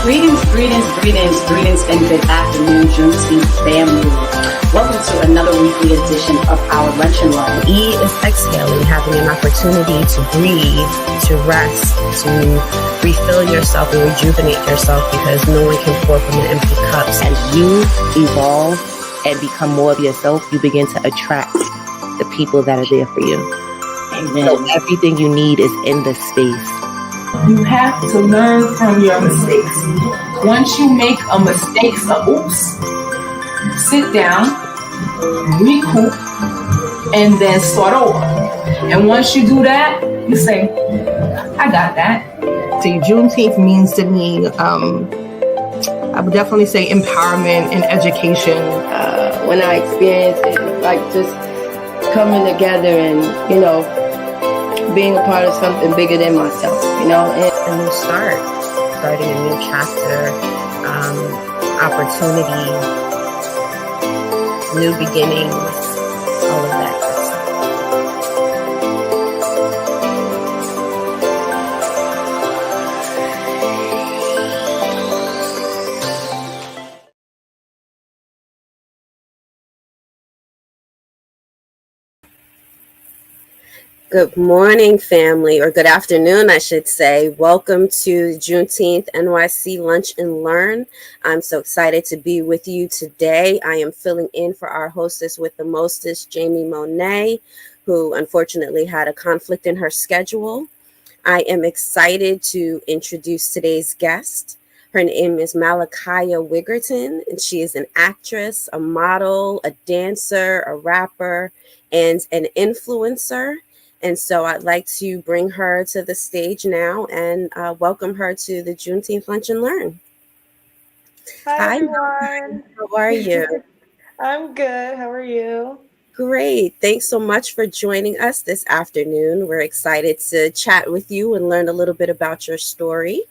Greetings, and good afternoon, Juneteenth family. Welcome to another weekly edition of our Lunch and Learn. E is exhaling, having an opportunity to breathe, to rest, to refill yourself and rejuvenate yourself, because no one can pour from an empty cup. As you evolve and become more of yourself, you begin to attract the people that are there for you. Amen. So everything you need is in the space. You have to learn from your mistakes. Once you make a mistake, sit down, recoup, and then start over. And once you do that, you say, I got that. See, Juneteenth means to me, I would definitely say empowerment and education. When I experienced it, like just coming together and, being a part of something bigger than myself, and A new start, starting a new chapter, opportunity, new beginnings, all of that good stuff. Good morning, family, or good afternoon, I should say. Welcome to Juneteenth NYC Lunch and Learn. I'm so excited to be with you today. I am filling in for our hostess with the mostest, Jamie Monet, who unfortunately had a conflict in her schedule. I am excited to introduce today's guest. Her name is Malakya Wiggerton, and she is an actress, a model, a dancer, a rapper, and an influencer. And so I'd like to bring her to the stage now and welcome her to the Juneteenth Lunch and Learn. Hi, everyone. How are you? I'm good. How are you? Great. Thanks so much for joining us this afternoon. We're excited to chat with you and learn a little bit about your story.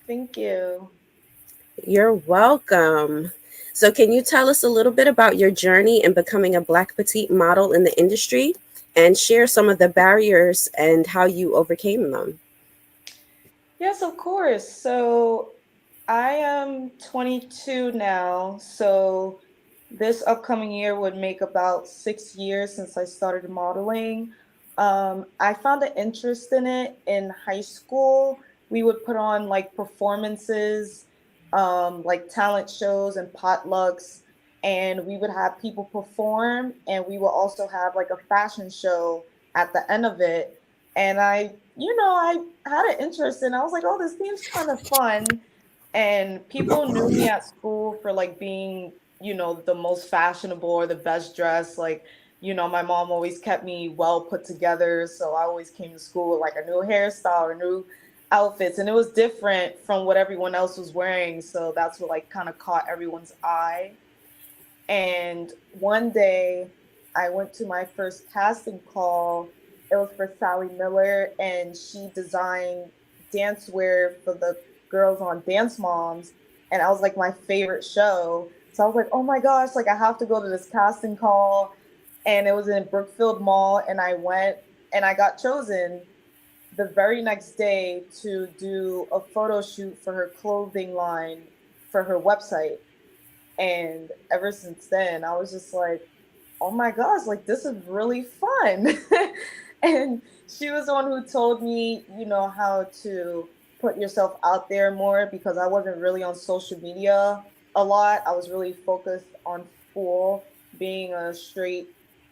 Thank you. You're welcome. So can you tell us a little bit about your journey in becoming a Black petite model in the industry and share some of the barriers and how you overcame them? Yes, of course. So I am 22 now. So this upcoming year would make about 6 years since I started modeling. I found an interest in it in high school. We would put on like performances, like talent shows and potlucks, and we would have people perform, and we will also have like a fashion show at the end of it. And I had an interest and I was like, oh, this seems kind of fun. And people knew me at school for like being, the most fashionable or the best dressed. Like, my mom always kept me well put together. So I always came to school with like a new hairstyle or new outfits, and it was different from what everyone else was wearing. So that's what like kind of caught everyone's eye. And one day I went to my first casting call. It was for Sally Miller, and she designed dance wear for the girls on Dance Moms. And I was like my favorite show. So I was like, oh my gosh, like I have to go to this casting call. And it was in Brookfield Mall, and I went and I got chosen the very next day to do a photo shoot for her clothing line for her website. And ever since then, I was just like, oh my gosh, like this is really fun. And she was the one who told me, how to put yourself out there more, because I wasn't really on social media a lot. I was really focused on school, being a straight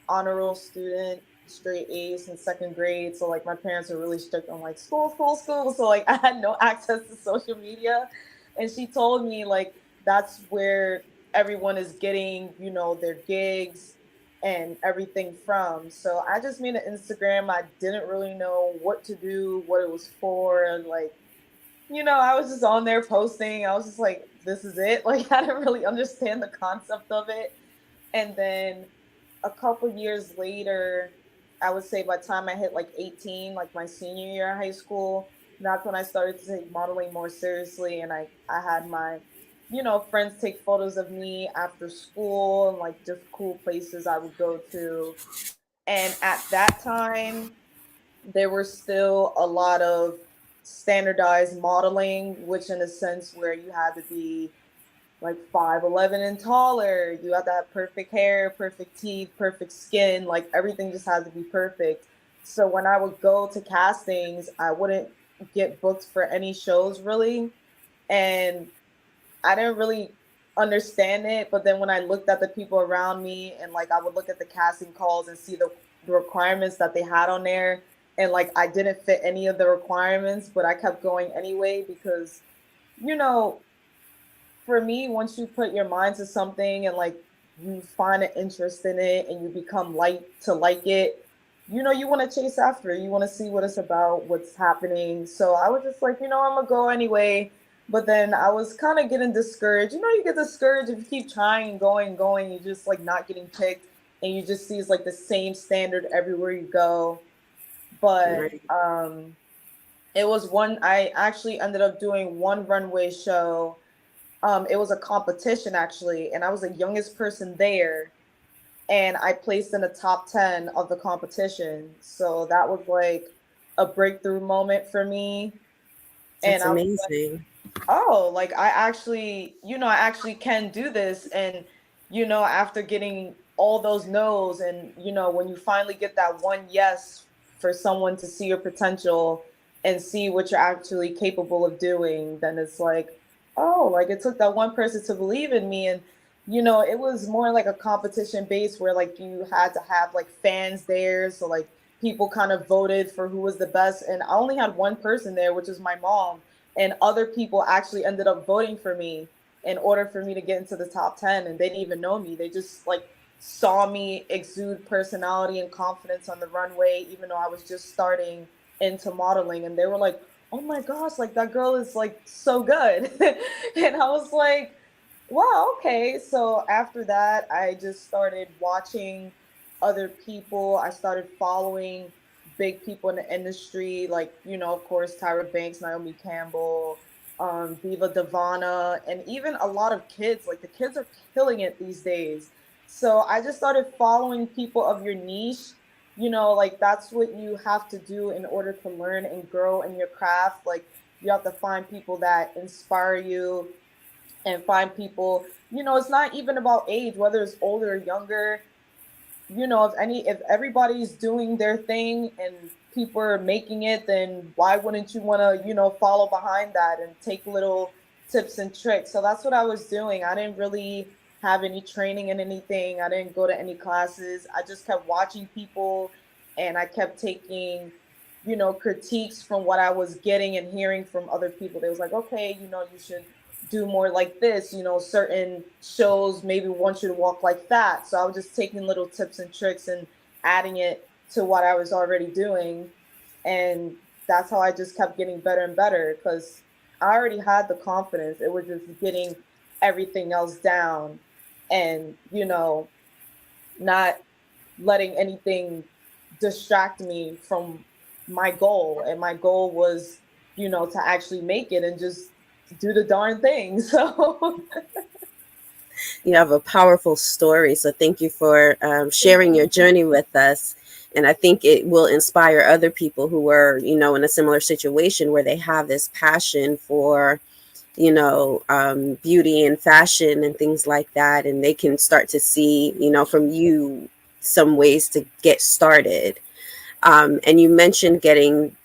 honor roll student, straight A's in second grade. So like my parents were really strict on like school. So like I had no access to social media. And she told me like that's where everyone is getting, their gigs and everything from. So I just made an Instagram. I didn't really know what to do, what it was for. And like, I was just on there posting. I was just like, this is it. Like I didn't really understand the concept of it. And then a couple years later, I would say by the time I hit like 18, like my senior year of high school, that's when I started to take modeling more seriously. And I had my, friends take photos of me after school and like just cool places I would go to. And at that time, there were still a lot of standardized modeling, which in a sense where you had to be like 5'11" and taller. You had to have perfect hair, perfect teeth, perfect skin. Like everything just had to be perfect. So when I would go to castings, I wouldn't get booked for any shows really. And I didn't really understand it. But then when I looked at the people around me and like I would look at the casting calls and see the requirements that they had on there, and like I didn't fit any of the requirements, but I kept going anyway because, you know, for me, once you put your mind to something and like you find an interest in it and you become like it, you know, you want to chase after it. You want to see what it's about, what's happening. So I was just like, you know, I'm gonna go anyway. But then I was kind of getting discouraged. You know, you get discouraged if you keep trying and going, you just like not getting picked, and you just see it's like the same standard everywhere you go. But it was one. I actually ended up doing one runway show. It was a competition actually, and I was the youngest person there, and I placed in the top 10 of the competition. So that was like a breakthrough moment for me. That's And I was like, amazing. oh, like I actually, you know, I actually can do this. And, you know, after getting all those no's and, you know, when you finally get that one yes for someone to see your potential and see what you're actually capable of doing, then it's like, oh, like it took that one person to believe in me. And, you know, it was more like a competition base where like you had to have like fans there. So like people kind of voted for who was the best. And I only had one person there, which was my mom, and other people actually ended up voting for me in order for me to get into the top 10, and they didn't even know me. They just like saw me exude personality and confidence on the runway even though I was just starting into modeling, and they were like, oh my gosh, like that girl is like so good. And I was like, wow, okay. So after that I just started watching other people. I started following big people in the industry, like, you know, of course, Tyra Banks, Naomi Campbell, Viva Devana, and even a lot of kids. Like, the kids are killing it these days. So I just started following people of your niche. You know, like, that's what you have to do in order to learn and grow in your craft. Like, you have to find people that inspire you and find people, you know, it's not even about age, whether it's older or younger. You know, if everybody's doing their thing and people are making it, then why wouldn't you want to, you know, follow behind that and take little tips and tricks? So that's what I was doing. I didn't really have any training in anything. I didn't go to any classes. I just kept watching people, and I kept taking, you know, critiques from what I was getting and hearing from other people. They was like, okay, you know, you should do more like this, you know, certain shows maybe want you to walk like that. So I was just taking little tips and tricks and adding it to what I was already doing. And that's how I just kept getting better and better, because I already had the confidence. It was just getting everything else down and, you know, not letting anything distract me from my goal. And my goal was, you know, to actually make it and just do the darn thing. So You have a powerful story. So thank you for sharing your journey with us. And I think it will inspire other people who are, you know, in a similar situation where they have this passion for, you know, beauty and fashion and things like that. And they can start to see, you know, from you some ways to get started. And you mentioned getting,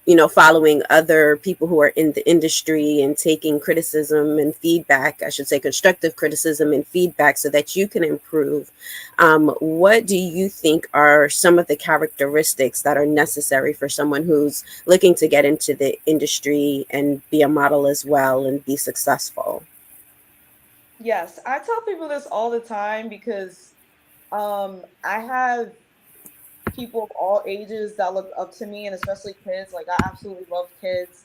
you know, following other people who are in the industry and taking criticism and feedback, I should say constructive criticism and feedback so that you can improve. What do you think are some of the characteristics that are necessary for someone who's looking to get into the industry and be a model as well and be successful? yes, I tell people this all the time because I have people of all ages that look up to me, and especially kids. Like, I absolutely love kids.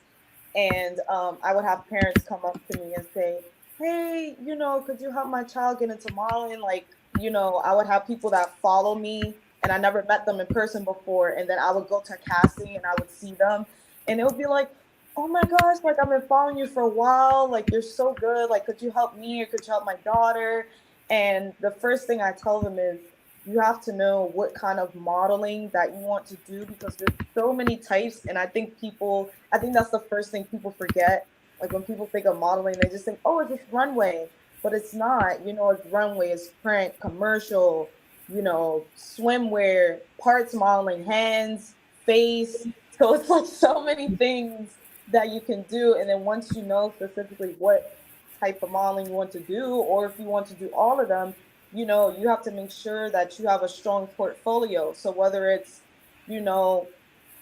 And I would have parents come up to me and say, hey, you know, could you help my child get into modeling? Like, you know, I would have people that follow me, and I never met them in person before. And then I would go to a casting and I would see them, and it would be like, oh my gosh, like, I've been following you for a while. Like, you're so good. Like, could you help me, or could you help my daughter? And the first thing I tell them is, you have to know what kind of modeling that you want to do, because there's so many types. And I think that's the first thing people forget. Like when people think of modeling, they just think, oh, it's just runway. But it's not. It's runway, it's print, commercial, swimwear, parts modeling, hands, face. So it's like so many things that you can do. And then once you know specifically what type of modeling you want to do, or if you want to do all of them, you have to make sure that you have a strong portfolio. So whether it's, you know,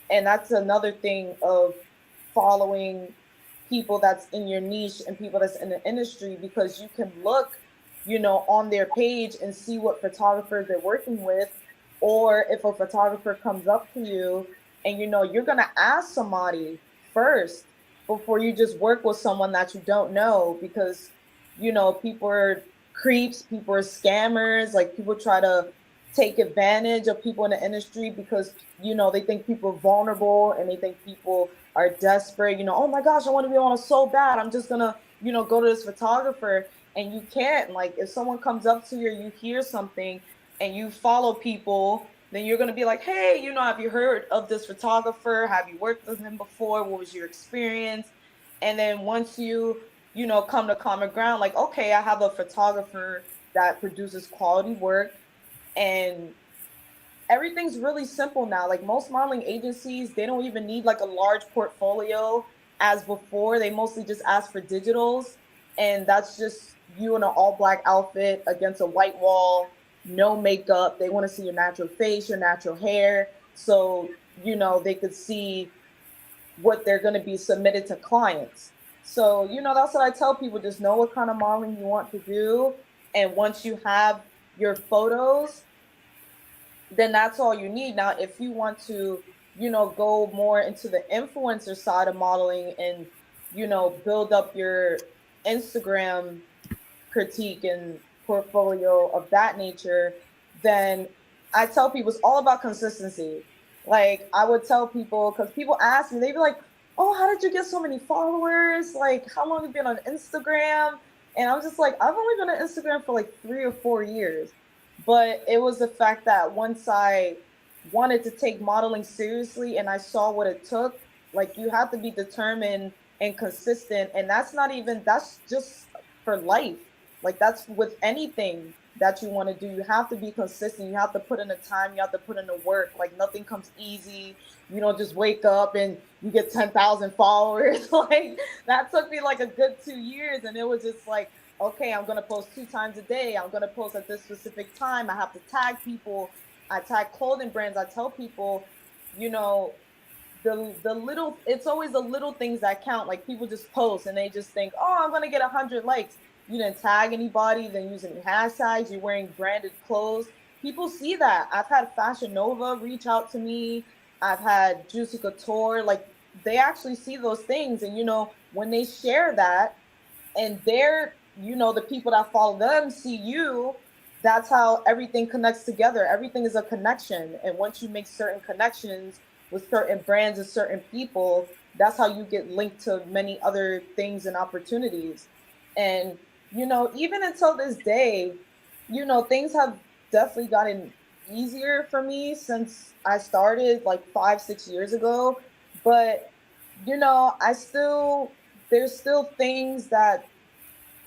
and that's another thing of following people that's in your niche and people that's in the industry, because you can look, on their page and see what photographers they're working with. Or if a photographer comes up to you and you're going to ask somebody first before you just work with someone that you don't know, because people are creeps, people are scammers, like people try to take advantage of people in the industry because they think people are vulnerable and they think people are desperate. Oh my gosh, I want to be on it so bad, I'm just gonna go to this photographer. And you can't. Like, if someone comes up to you or you hear something and you follow people, then you're gonna be like, hey, have you heard of this photographer? Have you worked with him before? What was your experience? And then once you come to common ground, like, okay, I have a photographer that produces quality work. And everything's really simple now. Like, most modeling agencies, they don't even need like a large portfolio as before. They mostly just ask for digitals, and that's just you in an all black outfit against a white wall, no makeup. They want to see your natural face, your natural hair, so they could see what they're going to be submitted to clients. So that's what I tell people: just know what kind of modeling you want to do, and once you have your photos, then that's all you need. Now, if you want to, go more into the influencer side of modeling and, build up your Instagram critique and portfolio of that nature, then I tell people it's all about consistency. Like, I would tell people, because people ask me, they'd be like, oh, how did you get so many followers? Like, how long have you been on Instagram? And I'm just like, I've only been on Instagram for like 3 or 4 years. But it was the fact that once I wanted to take modeling seriously and I saw what it took, like, you have to be determined and consistent. And that's just for life. Like, that's with anything that you want to do. You have to be consistent. You have to put in the time. You have to put in the work. Like, nothing comes easy. You don't just wake up and you get 10,000 followers. Like, that took me like a good 2 years. And it was just like, okay, I'm going to post 2 times a day. I'm going to post at this specific time. I have to tag people. I tag clothing brands. I tell people, the little, it's always the little things that count. Like, people just post and they just think, oh, I'm going to get 100 likes. You didn't tag anybody, then using hashtags, you're wearing branded clothes. People see that. I've had Fashion Nova reach out to me. I've had Juicy Couture. Like, they actually see those things. And, when they share that and they're, the people that follow them see you, that's how everything connects together. Everything is a connection. And once you make certain connections with certain brands and certain people, that's how you get linked to many other things and opportunities. And, even until this day, things have definitely gotten easier for me since I started like 5-6 years ago. But, there's still things that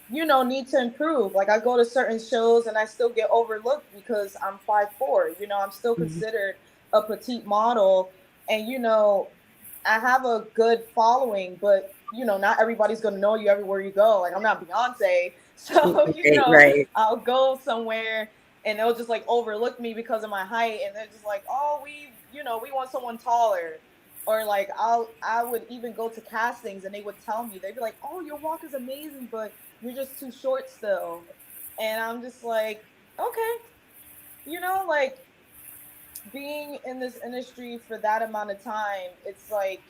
need to improve. Like, I go to certain shows and I still get overlooked because I'm 5'4". I'm still considered a petite model, and I have a good following, but not everybody's gonna know you everywhere you go. Like, I'm not Beyonce, so Right. I'll go somewhere and they'll just like overlook me because of my height, and they're just like, oh, we want someone taller. Or like, I would even go to castings and they would tell me, they'd be like, oh, your walk is amazing, but you're just too short still. And I'm just like, okay, like, being in this industry for that amount of time, it's like,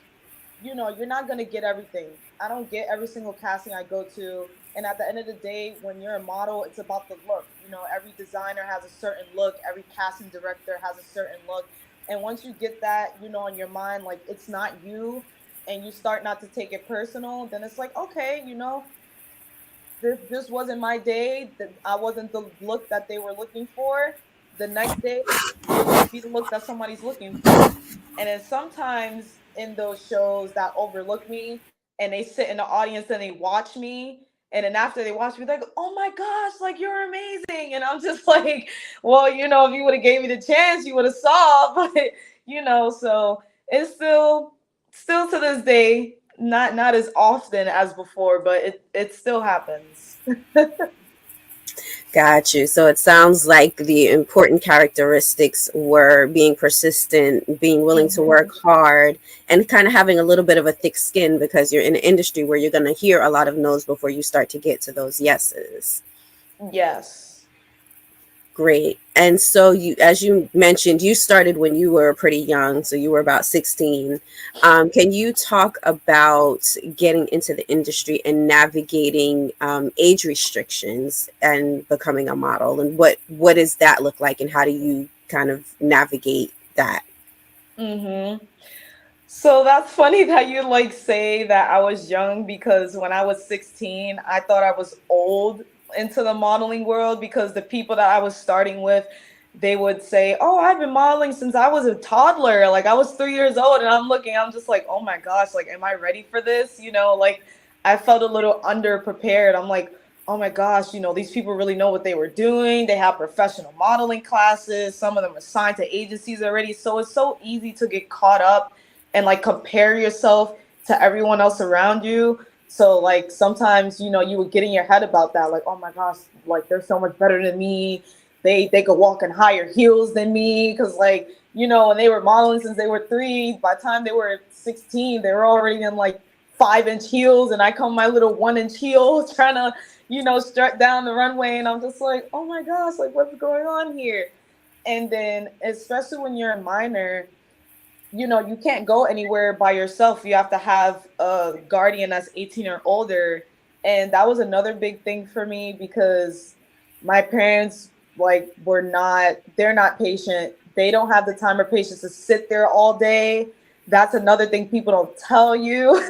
you're not going to get everything. I don't get every single casting I go to. And at the end of the day, when you're a model, it's about the look. Every designer has a certain look. Every casting director has a certain look. And once you get that, in your mind, like, it's not you, and you start not to take it personal, then it's like, okay, this wasn't my day. That I wasn't the look that they were looking for. the next day it might be the look that somebody's looking for. And then sometimes in those shows that overlook me and they sit in the audience and they watch me. And then after they watch me, they're like, oh my gosh, like you're amazing. And I'm just like, well, you know, if you would have gave me the chance, you would have saw. But, you know, so it's still to this day, not as often as before, but it still happens. Got you. So it sounds like the important characteristics were being persistent, being willing to work hard, and kind of having a little bit of a thick skin, because you're in an industry where you're going to hear a lot of no's before you start to get to those yeses. Yes. Great. And so you, as you mentioned, you started when you were pretty young, so you were about 16. Can you talk about getting into the industry and navigating age restrictions and becoming a model, and what does that look like, and how do you kind of navigate that? So that's funny that you like say that I was young, because when I was 16, I thought I was old into the modeling world, because the people that I was starting with, they would say, oh, I've been modeling since I was a toddler. Like I was 3 years old, and I'm just like, oh my gosh, like, am I ready for this? You know, like I felt a little underprepared. I'm like, oh my gosh, you know, these people really know what they were doing. They have professional modeling classes. Some of them are signed to agencies already. So it's so easy to get caught up and like compare yourself to everyone else around you. So like sometimes, you know, you would get in your head about that, like, oh my gosh, like they're so much better than me. They could walk in higher heels than me, because like, you know, when they were modeling since they were 3, by the time they were 16, they were already in like 5-inch heels, and I come in my little 1-inch heel trying to, you know, strut down the runway, and I'm just like, oh my gosh, like what's going on here? And then especially when you're a minor, you know, you can't go anywhere by yourself. You have to have a guardian that's 18 or older. And that was another big thing for me, because my parents they're not patient. They don't have the time or patience to sit there all day. That's another thing people don't tell you.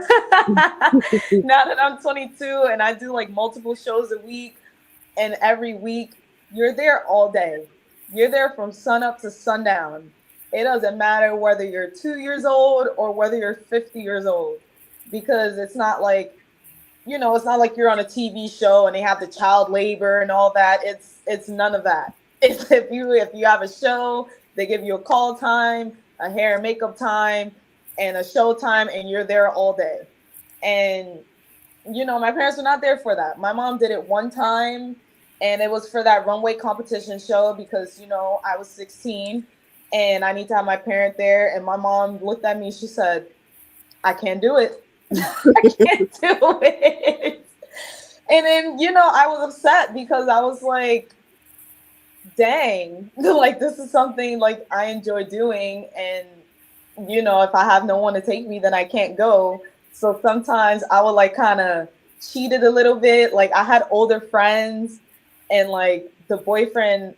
Now that I'm 22 and I do like multiple shows a week, and every week you're there all day. You're there from sun up to sundown. It doesn't matter whether you're 2 years old or whether you're 50 years old, because it's not like, you know, it's not like you're on a TV show and they have the child labor and all that. It's none of that. It's if you have a show, they give you a call time, a hair and makeup time, and a show time, and you're there all day. And, you know, my parents were not there for that. My mom did it one time, and it was for that runway competition show, because, you know, I was 16. And I need to have my parent there. And my mom looked at me. She said, I can't do it. I can't do it. And then, you know, I was upset, because I was like, dang, like this is something like I enjoy doing. And, you know, if I have no one to take me, then I can't go. So sometimes I would like kind of cheat it a little bit. Like I had older friends, and like the boyfriend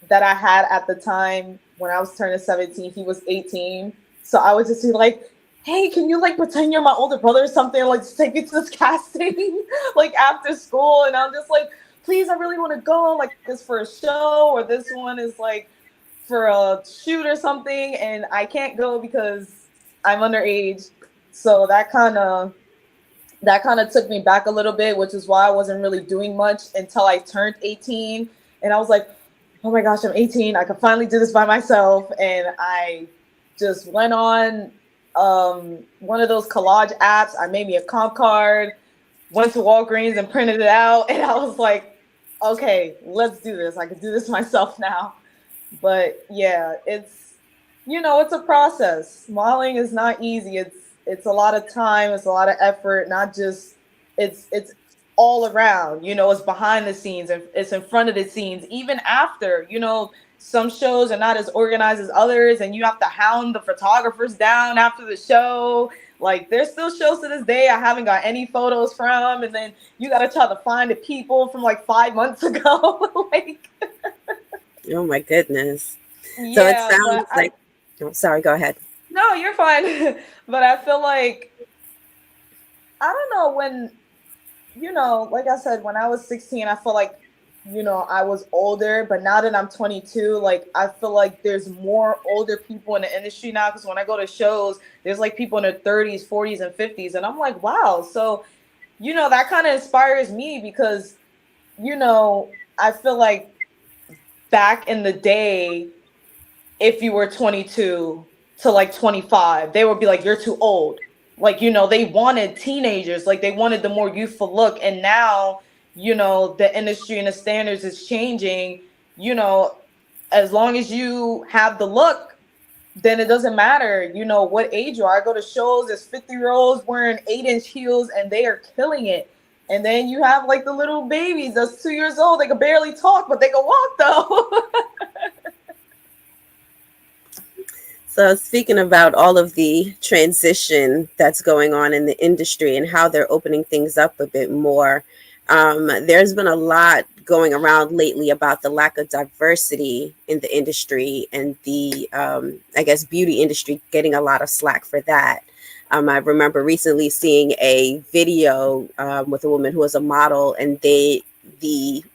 that I had at the time, when I was turning 17, he was 18. So I would just be like, hey, can you like pretend you're my older brother or something? Like just take me to this casting like after school. And I'm just like, please, I really want to go. Like this for a show, or this one is like for a shoot or something. And I can't go because I'm underage. So that kind of took me back a little bit, which is why I wasn't really doing much until I turned 18. And I was like, oh my gosh, I'm 18. I can finally do this by myself. And I just went on one of those collage apps. I made me a comp card, went to Walgreens and printed it out. And I was like, okay, let's do this. I can do this myself now. But yeah, it's, you know, it's a process. Modeling is not easy. It's a lot of time. It's a lot of effort. Not just, it's all around, you know, it's behind the scenes and it's in front of the scenes, even after, you know, some shows are not as organized as others, and you have to hound the photographers down after the show. Like there's still shows to this day I haven't got any photos from, and then you got to try to find the people from like 5 months ago. Like, oh my goodness. Yeah, so it sounds like, sorry, go ahead. No, you're fine. But I feel like, I don't know, when, you know, like I said, when I was 16, I felt like I was older, but now that I'm 22, like I feel like there's more older people in the industry now, because when I go to shows, there's like people in their 30s, 40s, and 50s, and I'm like, wow. So, that kind of inspires me because, I feel like back in the day, if you were 22 to like 25, they would be like, you're too old. Like, they wanted teenagers, like they wanted the more youthful look. And now, the industry and the standards is changing. As long as you have the look, then it doesn't matter, what age you are. I go to shows, there's 50-year-olds wearing 8-inch heels and they are killing it. And then you have like the little babies that's 2 years old. They can barely talk, but they can walk though. So speaking about all of the transition that's going on in the industry and how they're opening things up a bit more, there's been a lot going around lately about the lack of diversity in the industry and the, I guess, beauty industry getting a lot of slack for that. I remember recently seeing a video with a woman who was a model, and the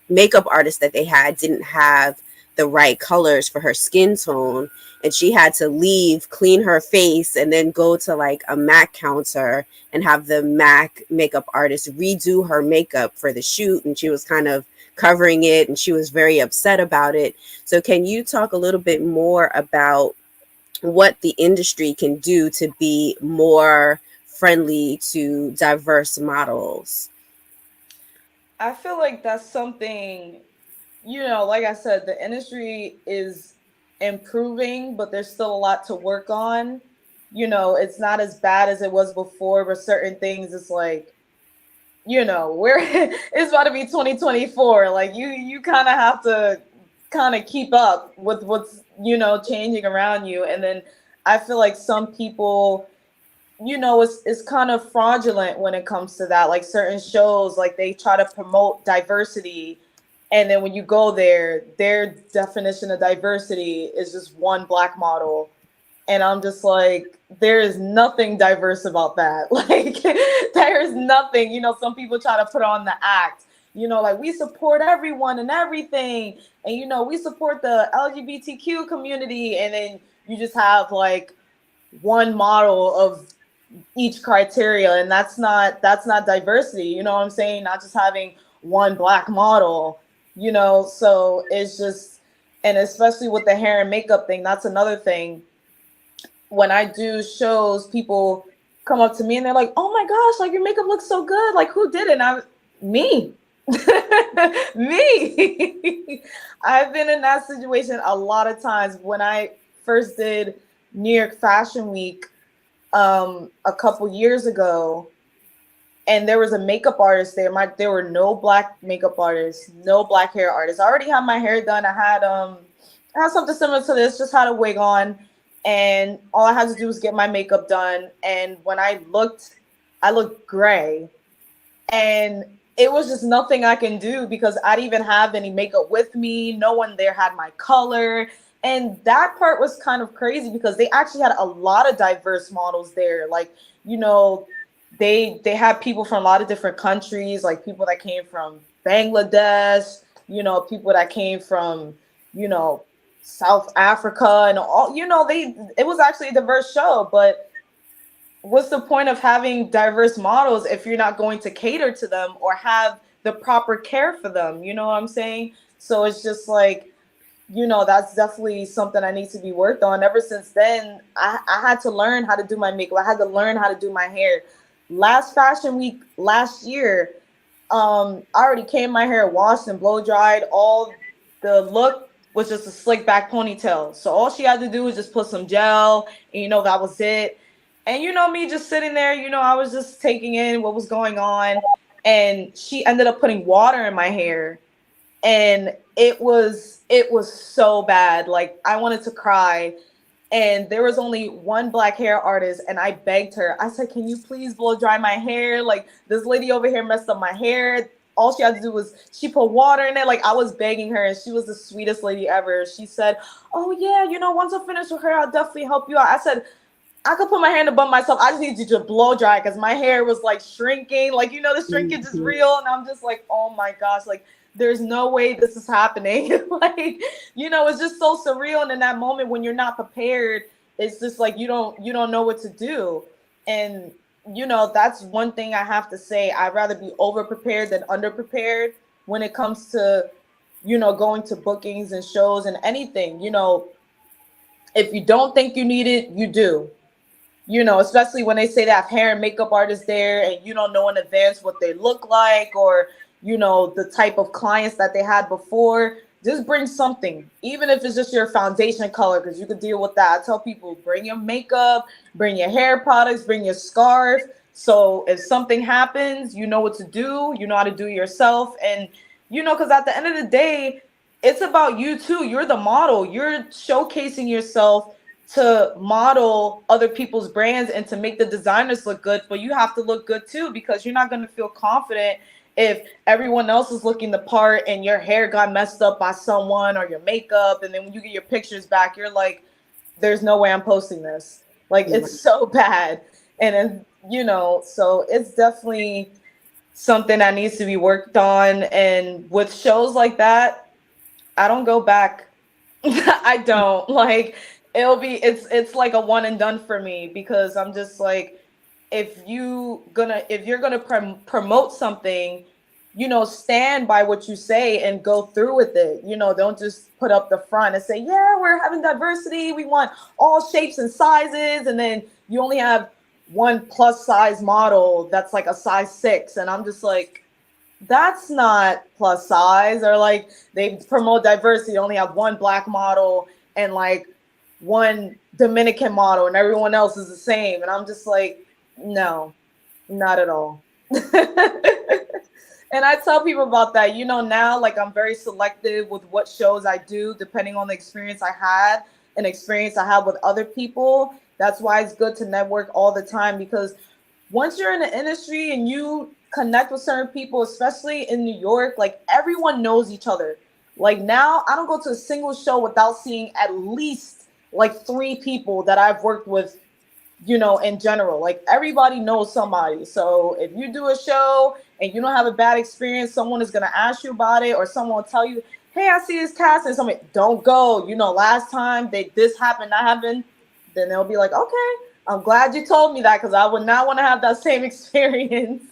makeup artist that they had didn't have the right colors for her skin tone, and she had to leave, clean her face, and then go to like a MAC counter and have the MAC makeup artist redo her makeup for the shoot. And she was kind of covering it, and she was very upset about it. So can you talk a little bit more about what the industry can do to be more friendly to diverse models? I feel like that's something, like I said, the industry is improving, but there's still a lot to work on. It's not as bad as it was before, but certain things, it's like, we're it's about to be 2024. Like you kind of have to kind of keep up with what's, changing around you. And then I feel like some people, it's kind of fraudulent when it comes to that. Like certain shows, like they try to promote diversity, and then when you go there, their definition of diversity is just one black model. And I'm just like, there is nothing diverse about that. Like, there is nothing. Some people try to put on the act, like we support everyone and everything. And, we support the LGBTQ community. And then you just have like one model of each criteria. And that's not diversity. You know what I'm saying? Not just having one black model. So it's just, and especially with the hair and makeup thing, that's another thing. When I do shows, people come up to me and they're like, oh my gosh, like your makeup looks so good. Like who did it? And me. Me. I've been in that situation a lot of times. When I first did New York Fashion Week a couple years ago, and there was a makeup artist there. There were no black makeup artists, no black hair artists. I already had my hair done. I had something similar to this, just had a wig on, and all I had to do was get my makeup done. And when I looked gray, and it was just nothing I can do because I didn't even have any makeup with me. No one there had my color. And that part was kind of crazy because they actually had a lot of diverse models there. Like, they had people from a lot of different countries, like people that came from Bangladesh, people that came from, South Africa and all, it was actually a diverse show. But what's the point of having diverse models if you're not going to cater to them or have the proper care for them? You know what I'm saying? So it's just like, that's definitely something I need to be worked on. Ever since then, I had to learn how to do my makeup. I had to learn how to do my hair. Last Fashion Week last year, I already came my hair washed and blow dried. All the look was just a slick back ponytail. So all she had to do was just put some gel, and that was it. And me just sitting there, I was just taking in what was going on. And she ended up putting water in my hair. And it was so bad. Like I wanted to cry. And there was only one black hair artist, and I begged her. I said, can you please blow dry my hair? Like this lady over here messed up my hair. All she had to do was she put water in it. Like I was begging her, and she was the sweetest lady ever. She said, oh yeah, once I finish with her, I'll definitely help you out. I said, I could put my hair in the bun myself. I just need you to blow dry because my hair was like shrinking. Like, the shrinkage is real. And I'm just like, oh my gosh, like there's no way this is happening. Like, you know, it's just so surreal. And in that moment when you're not prepared, it's just like you don't know what to do. And you know, that's one thing I have to say. I'd rather be over prepared than under prepared when it comes to, you know, going to bookings and shows and anything. You know, if you don't think you need it, you do. You know, especially when they say they have hair and makeup artists there and you don't know in advance what they look like, or, you know, the type of clients that they had before. Just bring something, even if it's just your foundation color, because you could deal with that. I tell people, bring your makeup, bring your hair products, bring your scarf. So if something happens, you know what to do. You know how to do it yourself. And, you know, because at the end of the day, it's about you too. You're the model. You're showcasing yourself to model other people's brands and to make the designers look good. But you have to look good too, because you're not going to feel confident if everyone else is looking the part and your hair got messed up by someone, or your makeup, and then when you get your pictures back, you're like, there's no way I'm posting this. Like, it's so bad. And then, you know, so it's definitely something that needs to be worked on. And with shows like that, I don't go back. I don't. Like, it's like a one and done for me, because I'm just like, if you're gonna promote something, you know, stand by what you say and go through with it. You know, don't just put up the front and say, yeah, we're having diversity, we want all shapes and sizes, and then you only have one plus size model that's like a size 6, and I'm just like, that's not plus size. Or like, they promote diversity, only have one black model and like one Dominican model, and everyone else is the same, and I'm just like, no, not at all. And I tell people about that. You know, now, like, I'm very selective with what shows I do, depending on the experience I had and experience I have with other people. That's why it's good to network all the time, because once you're in the industry and you connect with certain people, especially in New York, like, everyone knows each other. Like, now I don't go to a single show without seeing at least like 3 people that I've worked with, you know, in general. Like, everybody knows somebody. So if you do a show and you don't have a bad experience, someone is going to ask you about it, or someone will tell you, hey, I see this cast, and somebody, don't go. You know, last time this happened, that happened. Then they'll be like, okay, I'm glad you told me that, because I would not want to have that same experience.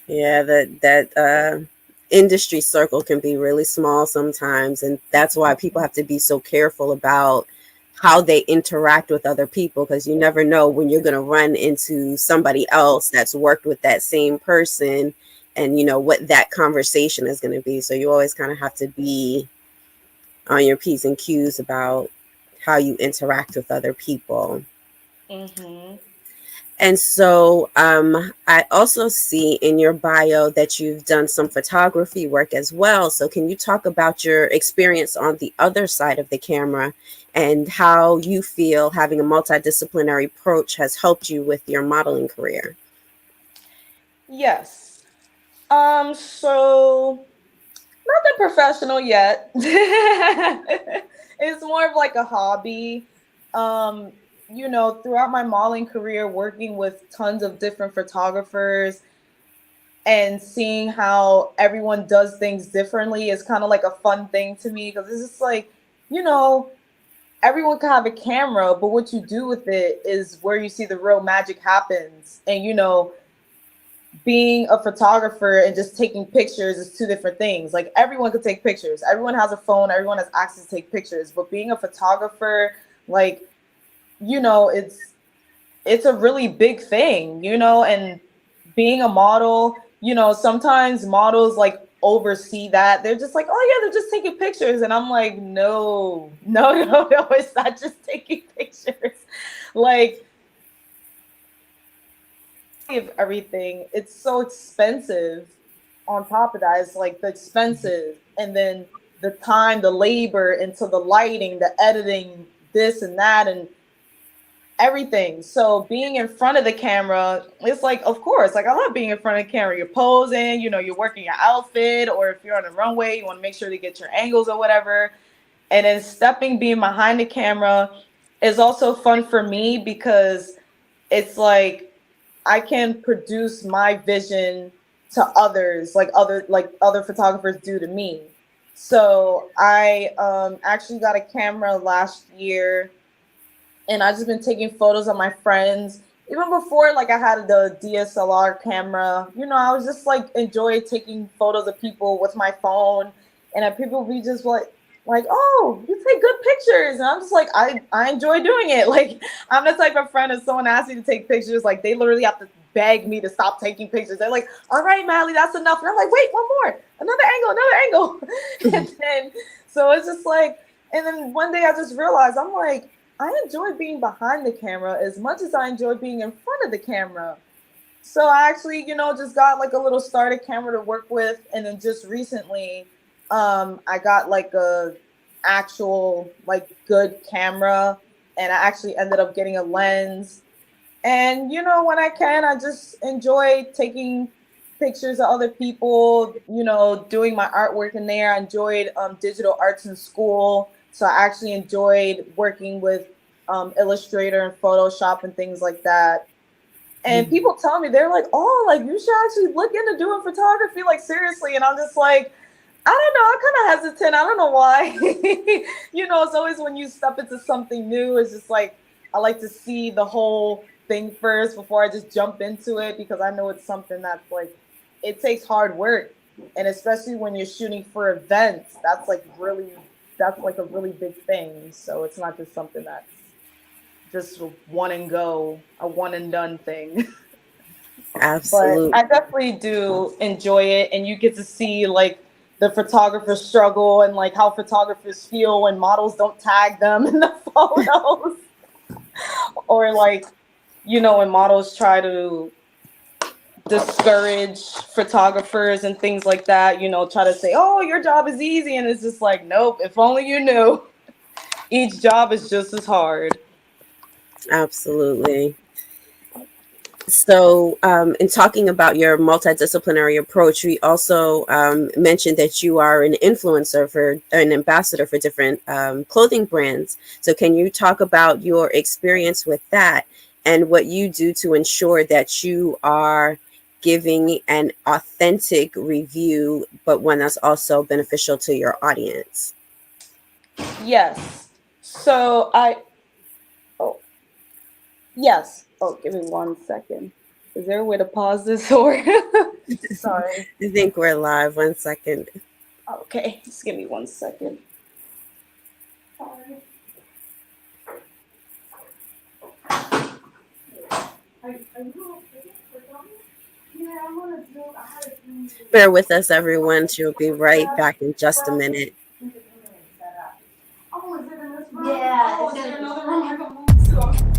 Yeah, that industry circle can be really small sometimes. And that's why people have to be so careful about how they interact with other people, because you never know when you're going to run into somebody else that's worked with that same person, and you know what that conversation is going to be. So you always kind of have to be on your P's and Q's about how you interact with other people. Mm-hmm. And so I also see in your bio that you've done some photography work as well. So can you talk about your experience on the other side of the camera and how you feel having a multidisciplinary approach has helped you with your modeling career? Yes. So nothing professional yet. It's more of like a hobby. You know, throughout my modeling career, working with tons of different photographers and seeing how everyone does things differently is kind of like a fun thing to me, because it's just like, you know, everyone can have a camera, but what you do with it is where you see the real magic happens. And, you know, being a photographer and just taking pictures is 2 different things. Like, everyone could take pictures. Everyone has a phone. Everyone has access to take pictures. But being a photographer, like, you know, it's a really big thing, you know. And being a model, you know, sometimes models like oversee that. They're just like, oh yeah, they're just taking pictures. And I'm like, no, it's not just taking pictures. Like, of everything, it's so expensive. On top of that, it's like the expenses, and then the time, the labor into the lighting, the editing, this and that, and everything. So being in front of the camera, it's like, of course, like, I love being in front of the camera. You're posing, you know, you're working your outfit, or if you're on a runway, you want to make sure to get your angles or whatever. And then being behind the camera is also fun for me, because it's like I can produce my vision to others, like other photographers do to me. So I actually got a camera last year, and I've just been taking photos of my friends. Even before, like, I had the DSLR camera, you know, I was just like enjoy taking photos of people with my phone, and then people be just like, oh, you take good pictures, and I'm just like, I enjoy doing it. Like, I'm the type of friend, if someone asks me to take pictures, like, they literally have to beg me to stop taking pictures. They're like, all right, Mally, that's enough. And I'm like, wait, one more, another angle. And then, so it's just like, and then one day I just realized, I'm like, I enjoy being behind the camera as much as I enjoy being in front of the camera. So I actually, you know, just got like a little starter camera to work with. And then just recently, I got like a actual like good camera, and I actually ended up getting a lens. And, you know, when I can, I just enjoy taking pictures of other people, you know, doing my artwork in there. I enjoyed digital arts in school. So I actually enjoyed working with Illustrator and Photoshop and things like that. And people tell me, they're like, oh, like, you should actually look into doing photography, like, seriously. And I'm just like, I don't know. I'm kind of hesitant. I don't know why. You know, it's always when you step into something new, it's just like, I like to see the whole thing first before I just jump into it, because I know it's something that's like, it takes hard work. And especially when you're shooting for events, that's like a really big thing. So it's not just something that's just one and go, a one and done thing. Absolutely. But I definitely do enjoy it, and you get to see like the photographer struggle and like how photographers feel when models don't tag them in the photos. Or like, you know, when models try to discourage photographers and things like that, you know, try to say, oh, your job is easy. And it's just like, nope, if only you knew. Each job is just as hard. Absolutely. So in talking about your multidisciplinary approach, we also mentioned that you are an influencer for an ambassador for different clothing brands. So can you talk about your experience with that and what you do to ensure that you are giving an authentic review, but one that's also beneficial to your audience? Yes. So yes. Oh, give me 1 second. Is there a way to pause this or? Sorry. I think we're live. 1 second. Okay, just give me 1 second. Sorry. Bear with us, everyone. She'll be right back in just a minute. Yeah. Oh, is there another room I can move to?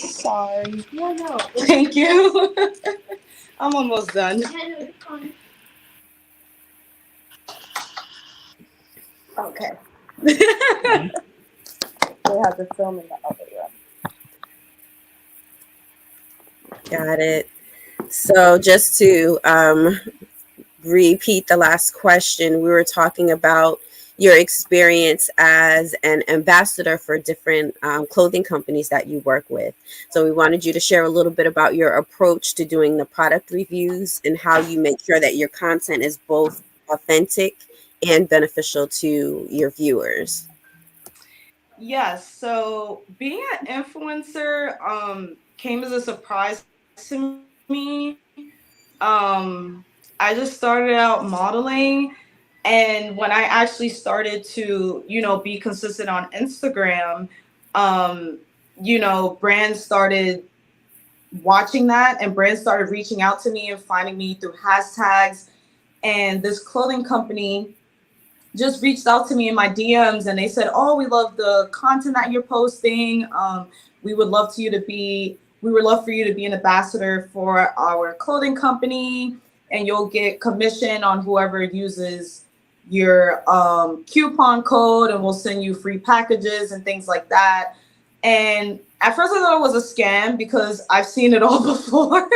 Sorry. Yeah, no. Thank you. I'm almost done. Okay. They have to film in the other room. Got it. So just to repeat the last question, we were talking about your experience as an ambassador for different clothing companies that you work with. So we wanted you to share a little bit about your approach to doing the product reviews and how you make sure that your content is both authentic and beneficial to your viewers. Yes. So being an influencer came as a surprise to me. I just started out modeling, and when I actually started to, you know, be consistent on Instagram, you know, brands started watching that, and brands started reaching out to me and finding me through hashtags. And this clothing company just reached out to me in my DMs, and they said, oh, we love the content that you're posting. We would love for you to be an ambassador for our clothing company, and you'll get commission on whoever uses your coupon code, and we'll send you free packages and things like that. And at first I thought it was a scam because I've seen it all before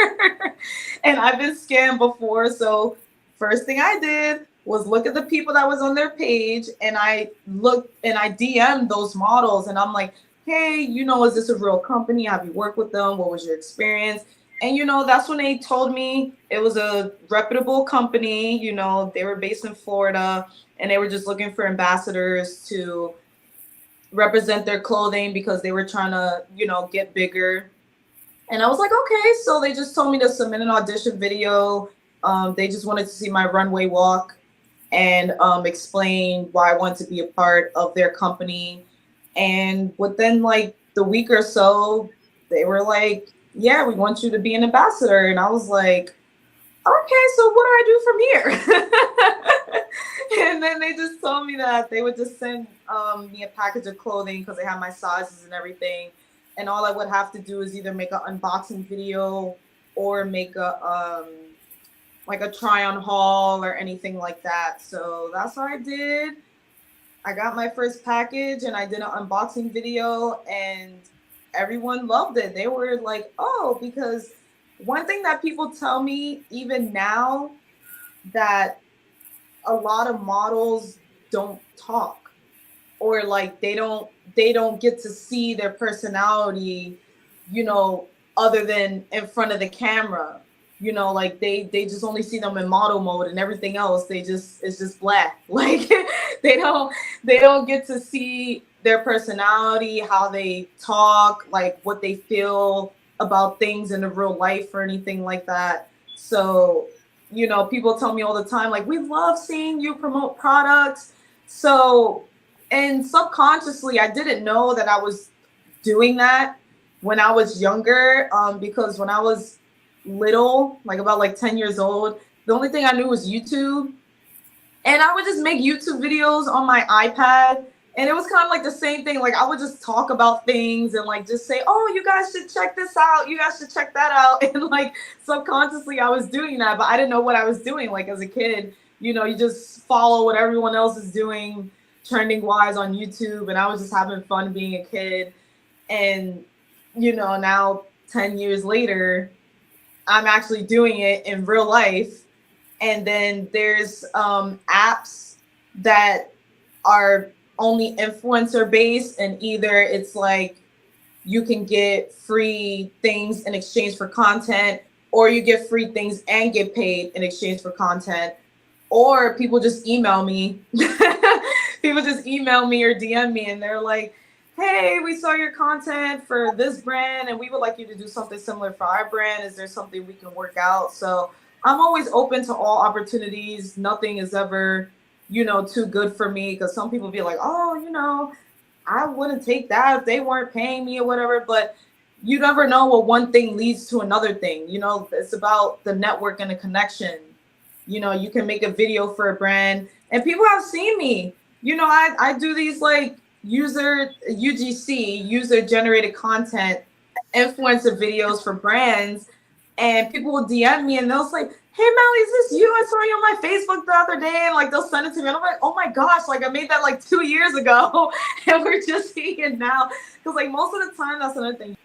and I've been scammed before. So first thing I did was look at the people that was on their page, and I looked and I DM'd those models, and I'm like, hey, is this a real company? Have you worked with them? What was your experience? And, that's when they told me it was a reputable company. They were based in Florida, and they were just looking for ambassadors to represent their clothing because they were trying to, get bigger. And I was like, okay. So they just told me to submit an audition video. They just wanted to see my runway walk and explain why I wanted to be a part of their company. And within like the week or so, they were like, yeah, we want you to be an ambassador. And I was like, okay, so what do I do from here? And then they just told me that they would just send me a package of clothing because they have my sizes and everything. And all I would have to do is either make an unboxing video or make a like a try on haul or anything like that. So that's what I did. I got my first package and I did an unboxing video, and everyone loved it. They were like, oh, because one thing that people tell me even now, that a lot of models don't talk, or like they don't get to see their personality, other than in front of the camera. Like they just only see them in model mode, and everything else it's just black. Like they don't get to see their personality, how they talk, like what they feel about things in the real life or anything like that. So, people tell me all the time, like, we love seeing you promote products. So, and subconsciously, I didn't know that I was doing that when I was younger, because when I was little, like about like 10 years old, the only thing I knew was YouTube. And I would just make YouTube videos on my iPad. And it was kind of like the same thing. Like I would just talk about things and like just say, oh, you guys should check this out. You guys should check that out. And like subconsciously I was doing that, but I didn't know what I was doing. Like as a kid, you just follow what everyone else is doing trending wise on YouTube. And I was just having fun being a kid. And, now 10 years later, I'm actually doing it in real life. And then there's apps that are only influencer based, and either it's like you can get free things in exchange for content, or you get free things and get paid in exchange for content, or people just email me. People just email me or DM me, and they're like, hey, we saw your content for this brand and we would like you to do something similar for our brand. Is there something we can work out? So I'm always open to all opportunities. Nothing is ever, too good for me, because some people be like, oh, I wouldn't take that if they weren't paying me or whatever. But you never know what one thing leads to another thing. It's about the network and the connection. You can make a video for a brand, and people have seen me. I do these like UGC, user generated content, influencer videos for brands, and people will DM me and they'll say, hey Mally, is this you? I saw you on my Facebook the other day, and like they'll send it to me, and I'm like, oh my gosh, like I made that like 2 years ago and we're just seeing it now. Because like most of the time, that's another thing.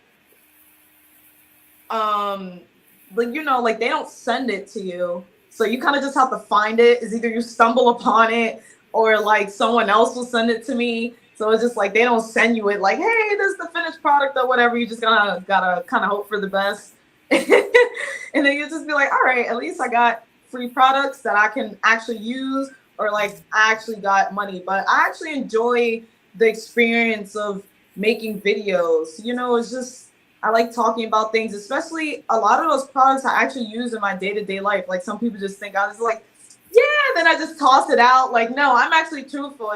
But like they don't send it to you, so you kind of just have to find it. It's either you stumble upon it or like someone else will send it to me. So it's just like they don't send you it like, hey, this is the finished product or whatever. You just gotta kind of hope for the best. And then you just be like, all right, at least I got free products that I can actually use, or like I actually got money. But I actually enjoy the experience of making videos. It's just, I like talking about things, especially a lot of those products I actually use in my day-to-day life. Like some people just think I was like, yeah, then I just toss it out. Like, no, I'm actually truthful.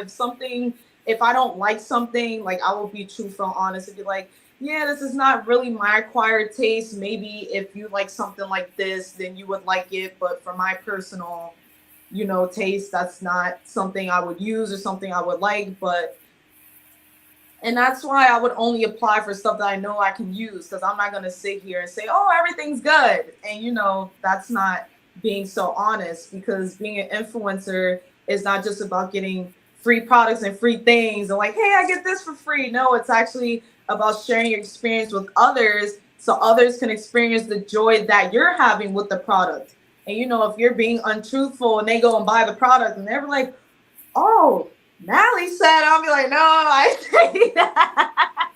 If I don't like something, like I will be truthful and honest and be like, yeah, this is not really my acquired taste. Maybe if you like something like this, then you would like it. But for my personal, taste, that's not something I would use or something I would like. And that's why I would only apply for stuff that I know I can use, because I'm not going to sit here and say, oh, everything's good. And, that's not being so honest, because being an influencer is not just about getting free products and free things and like, hey, I get this for free. No, it's actually about sharing your experience with others so others can experience the joy that you're having with the product. And you know, if you're being untruthful and they go and buy the product and they're like, oh, Natalie said, I'll be like, no, I say that.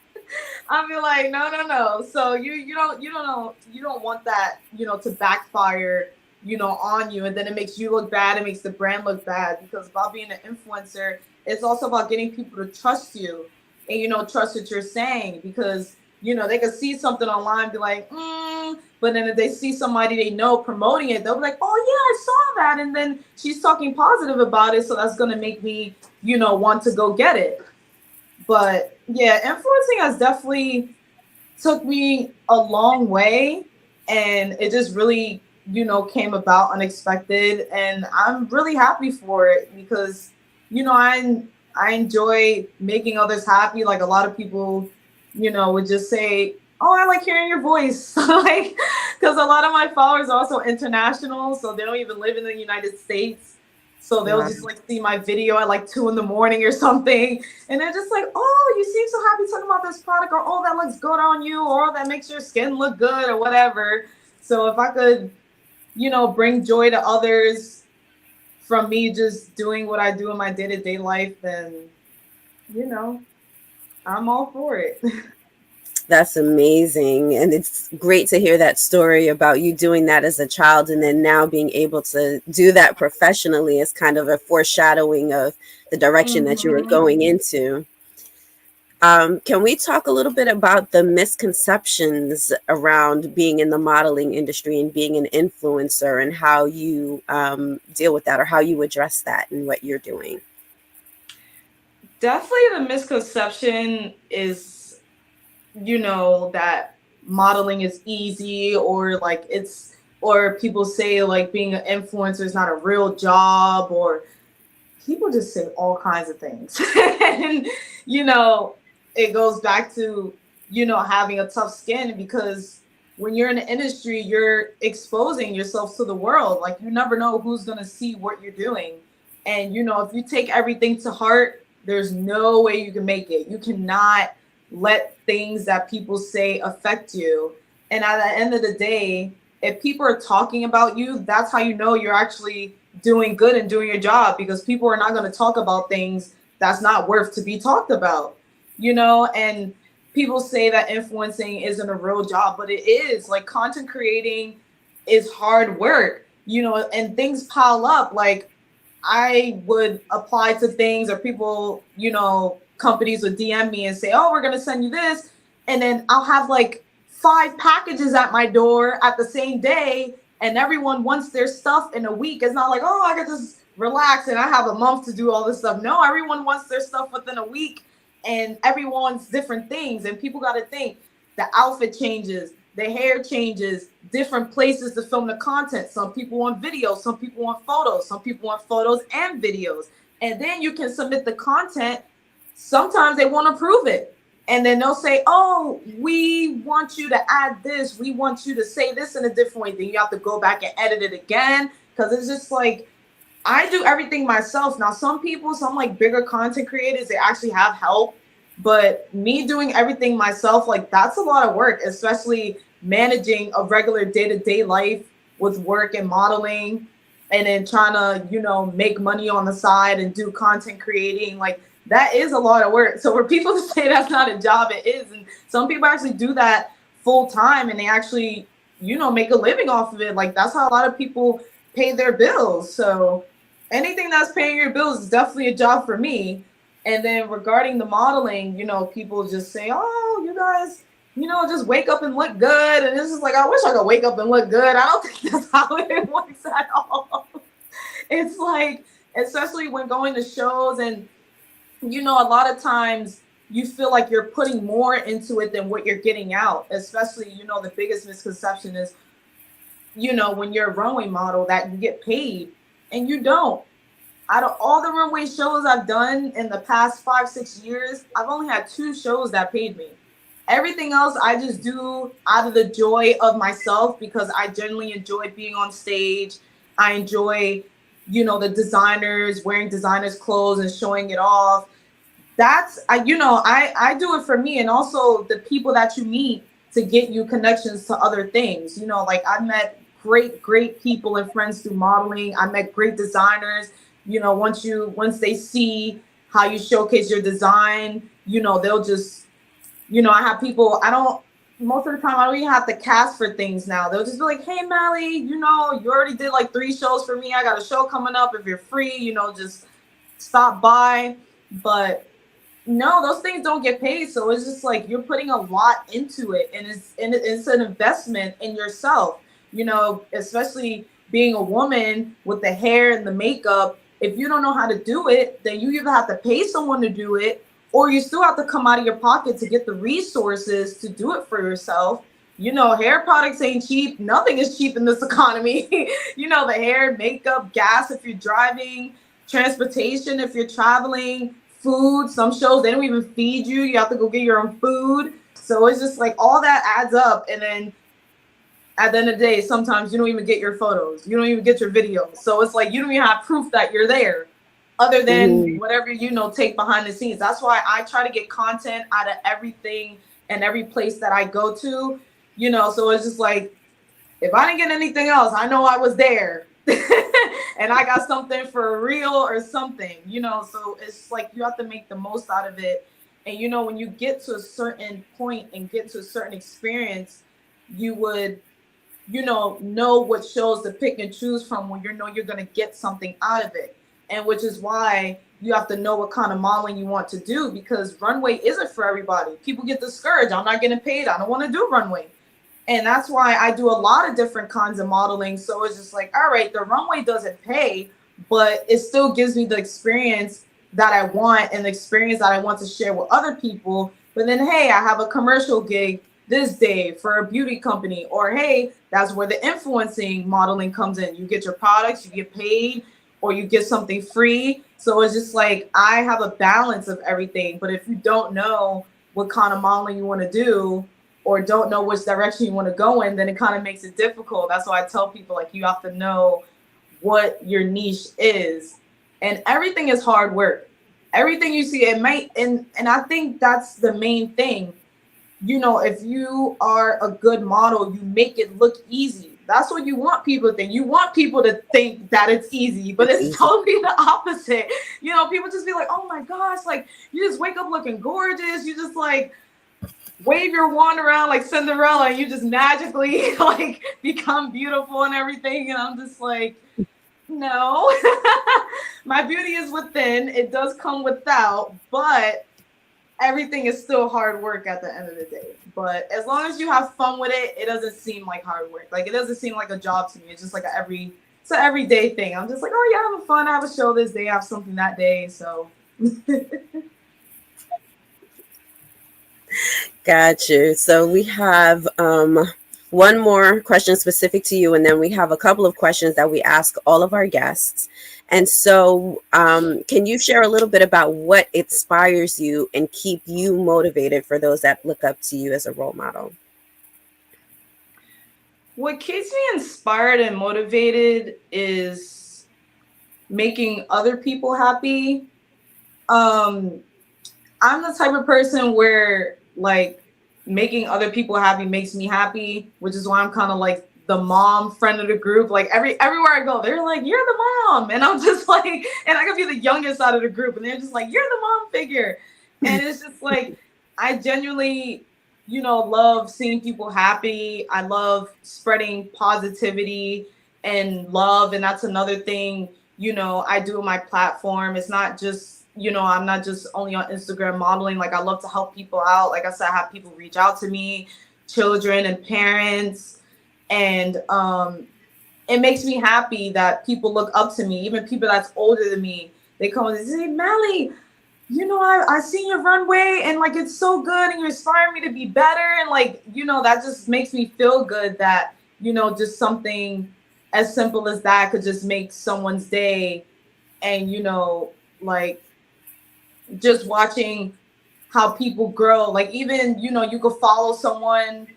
I'll be like, no. So you don't want that, you know, to backfire, you know, on you, and then it makes you look bad. It makes the brand look bad, because about being an influencer, it's also about getting people to trust you and, you know, trust what you're saying, because, you know, they could see something online and be like, but then if they see somebody they know promoting it, they'll be like, oh yeah, I saw that, and then she's talking positive about it, so that's gonna make me, you know, want to go get it. But yeah, influencing has definitely took me a long way, and it just really, you know, came about unexpected, and I'm really happy for it, because, you know, I enjoy making others happy. Like, a lot of people, you know, would just say, oh, I like hearing your voice. Like, because a lot of my followers are also international, so they don't even live in the United States. So they'll just like see my video at like 2 a.m. or something. And they're just like, oh, you seem so happy talking about this product, or oh, that looks good on you, or that makes your skin look good, or whatever. So if I could, you know, bring joy to others from me just doing what I do in my day-to-day life, then, you know, I'm all for it. That's amazing. And it's great to hear that story about you doing that as a child, and then now being able to do that professionally is kind of a foreshadowing of the direction that you were going into. Can we talk a little bit about the misconceptions around being in the modeling industry and being an influencer, and how you deal with that, or how you address that in what you're doing? Definitely the misconception is, you know, that modeling is easy, or like or people say like being an influencer is not a real job, or people just say all kinds of things. And, you know, it goes back to, you know, having a tough skin, because when you're in the industry, you're exposing yourself to the world. Like, you never know who's going to see what you're doing. And, you know, if you take everything to heart, there's no way you can make it. You cannot let things that people say affect you. And at the end of the day, if people are talking about you, that's how you know you're actually doing good and doing your job, because people are not going to talk about things that's not worth to be talked about, you know. And people say that influencing isn't a real job, but it is. Like, content creating is hard work, you know, and things pile up. Like, I would apply to things, or people, you know, companies would DM me and say, oh, we're going to send you this. And then I'll have like 5 packages at my door at the same day, and everyone wants their stuff in a week. It's not like, oh, I can just relax and I have a month to do all this stuff. No, everyone wants their stuff within a week, and everyone wants different things. And people got to think the outfit changes, the hair changes, different places to film the content. Some people want videos, some people want photos, some people want photos and videos. And then you can submit the content. Sometimes they won't approve it. And then they'll say, oh, we want you to add this. We want you to say this in a different way. Then you have to go back and edit it again. Because it's just like, I do everything myself. Now, some people, some like bigger content creators, they actually have help. But me doing everything myself, like, that's a lot of work, especially managing a regular day-to-day life with work and modeling, and then trying to, you know, make money on the side and do content creating. Like, that is a lot of work. So for people to say that's not a job, it is. And some people actually do that full time, and they actually, you know, make a living off of it. Like, that's how a lot of people pay their bills. So anything that's paying your bills is definitely a job for me. And then regarding the modeling, you know, people just say, oh, you guys, you know, just wake up and look good. And it's just like, I wish I could wake up and look good. I don't think that's how it works at all. It's like, especially when going to shows, and, you know, a lot of times you feel like you're putting more into it than what you're getting out. Especially, you know, the biggest misconception is, you know, when you're a runway model, that you get paid, and you don't. Out of all the runway shows I've done in the past 5-6 years, I've only had 2 shows that paid me. Everything else I just do out of the joy of myself, because I genuinely enjoy being on stage. I enjoy, you know, the designers, wearing designers' clothes and showing it off. that's I do it for me, and also the people that you meet to get you connections to other things. Like I met great people and friends through modeling. I met great designers. Once they see how you showcase your design, they'll just, I have people, most of the time I don't even have to cast for things now. They'll just be like, hey Mally, you already did like 3 shows for me. I got a show coming up. If you're free, just stop by. But no, those things don't get paid. So it's just like you're putting a lot into it, and it's an investment in yourself, especially being a woman with the hair and the makeup. If you don't know how to do it, then you either have to pay someone to do it, or you still have to come out of your pocket to get the resources to do it for yourself. Hair products ain't cheap. Nothing is cheap in this economy. The hair, makeup, gas if you're driving, transportation if you're traveling, food. Some shows, they don't even feed you. You have to go get your own food. So it's just like all that adds up. And then at the end of the day, sometimes you don't even get your photos. You don't even get your videos. So it's like you don't even have proof that you're there other than whatever, take behind the scenes. That's why I try to get content out of everything and every place that I go to, so it's just like, if I didn't get anything else, I know I was there and I got something for real or something, so it's like you have to make the most out of it. And, when you get to a certain point and get to a certain experience, you would, know what shows to pick and choose from when you're going to get something out of it. And which is why you have to know what kind of modeling you want to do, because runway isn't for everybody. People get discouraged. I'm not getting paid. I don't want to do runway. And that's why I do a lot of different kinds of modeling. So it's just like, all right, the runway doesn't pay, but it still gives me the experience that I want and the experience that I want to share with other people. But then, hey, I have a commercial gig this day for a beauty company, or hey, that's where the influencing modeling comes in. You get your products, you get paid, or you get something free. So it's just like, I have a balance of everything. But if you don't know what kind of modeling you want to do, or don't know which direction you want to go in, then it kind of makes it difficult. That's why I tell people, like, you have to know what your niche is. And everything is hard work. Everything you see, it might, and I think that's the main thing. If you are a good model, you make it look easy. That's what you want people to think. You want people to think that it's easy, but it's totally the opposite. People just be like, oh my gosh, like, you just wake up looking gorgeous. You just like wave your wand around like Cinderella and you just magically like become beautiful and everything. And I'm just like, no, my beauty is within. It does come without, but everything is still hard work at the end of the day. But as long as you have fun with it, it doesn't seem like hard work. Like, it doesn't seem like a job to me. It's just like it's an everyday thing. I'm just like, oh yeah, having fun. I have a show this day. I have something that day. So. Got you. So we have one more question specific to you, and then we have a couple of questions that we ask all of our guests. And so can you share a little bit about what inspires you and keep you motivated for those that look up to you as a role model? What keeps me inspired and motivated is making other people happy. I'm the type of person where, like, making other people happy makes me happy, which is why I'm kind of like the mom friend of the group. Like, everywhere I go, they're like, you're the mom. And I'm just like, and I could be the youngest out of the group, and they're just like, you're the mom figure. And it's just like, I genuinely, love seeing people happy. I love spreading positivity and love. And that's another thing, I do on my platform. It's not just, I'm not just only on Instagram modeling. Like, I love to help people out. Like I said, I have people reach out to me, children and parents. And it makes me happy that people look up to me, even people that's older than me. They come and say, Mally, I seen your runway and like, it's so good and you're inspiring me to be better. And like, that just makes me feel good that, just something as simple as that could just make someone's day. And, like, just watching how people grow, like, even, you could follow someone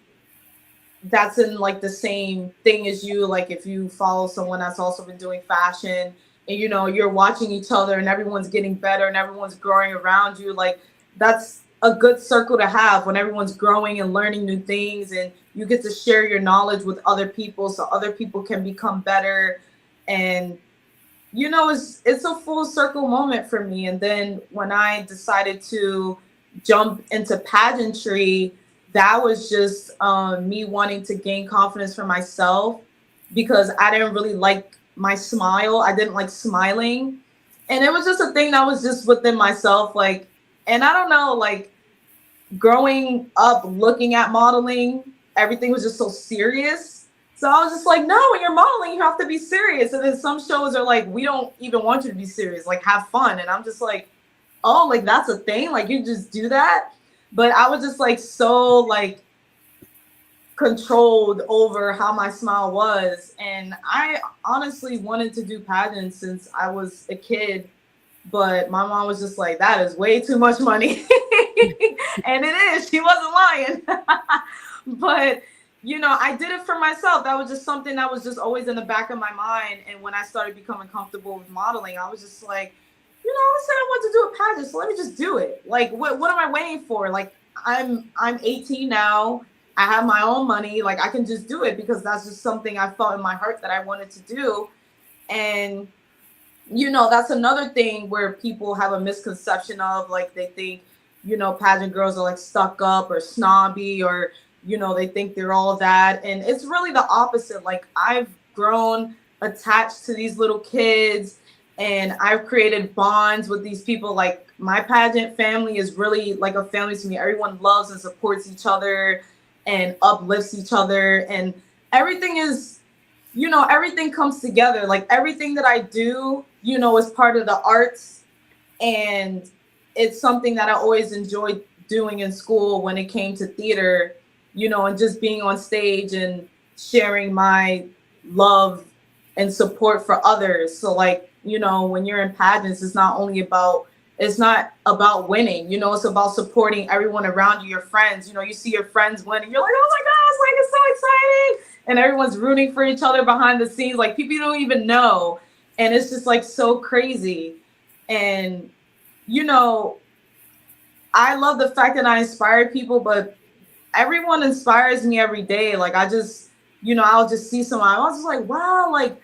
that's in like the same thing as you. Like, if you follow someone that's also been doing fashion and you're watching each other and everyone's getting better and everyone's growing around you. Like, that's a good circle to have when everyone's growing and learning new things, and you get to share your knowledge with other people so other people can become better. And it's a full circle moment for me. And then when I decided to jump into pageantry, that was just me wanting to gain confidence for myself, because I didn't really like my smile. I didn't like smiling. And it was just a thing that was just within myself. Like, and I don't know, like, growing up looking at modeling, everything was just so serious. So I was just like, no, when you're modeling, you have to be serious. And then some shows are like, we don't even want you to be serious, like, have fun. And I'm just like, oh, like, that's a thing? Like, you just do that? But I was just like so like controlled over how my smile was. And I honestly wanted to do pageants since I was a kid. But my mom was just like, that is way too much money. And it is. She wasn't lying. But, I did it for myself. That was just something that was just always in the back of my mind. And when I started becoming comfortable with modeling, I was just like, I said I want to do a pageant, so let me just do it. Like, what am I waiting for? Like, I'm 18 now. I have my own money. Like, I can just do it because that's just something I felt in my heart that I wanted to do. And that's another thing where people have a misconception of, like, they think, pageant girls are like stuck up or snobby, or, they think they're all that. And it's really the opposite. Like, I've grown attached to these little kids, and I've created bonds with these people. Like, my pageant family is really like a family to me. Everyone loves and supports each other and uplifts each other. And everything is, everything comes together. Like, everything that I do, is part of the arts. And it's something that I always enjoyed doing in school when it came to theater, and just being on stage and sharing my love and support for others. So, like, when you're in pageants, it's not about winning, it's about supporting everyone around you, your friends. You see your friends win and you're like, oh my gosh, like, it's so exciting. And everyone's rooting for each other behind the scenes, like, people you don't even know. And it's just like so crazy. And, I love the fact that I inspire people, but everyone inspires me every day. Like, I just, I'll just see someone, I was just like, wow, like,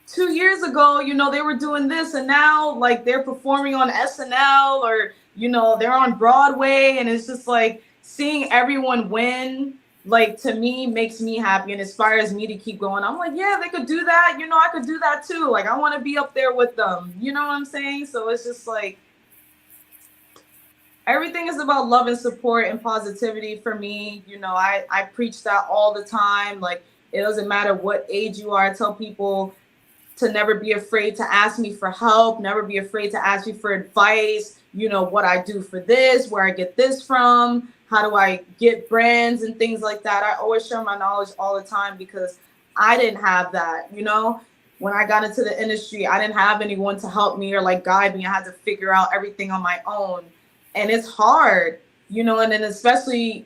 2 years ago, they were doing this, and now, like, they're performing on SNL, or, they're on Broadway. And it's just like seeing everyone win, like, to me, makes me happy and inspires me to keep going. I'm like, yeah, they could do that. I could do that too. Like, I want to be up there with them. You know what I'm saying? So it's just like, everything is about love and support and positivity for me. I preach that all the time. Like, it doesn't matter what age you are. I tell people to never be afraid to ask me for help, never be afraid to ask me for advice, what I do for this, where I get this from, how do I get brands and things like that. I always share my knowledge all the time, because I didn't have that, when I got into the industry, I didn't have anyone to help me or like guide me. I had to figure out everything on my own. And it's hard, and then especially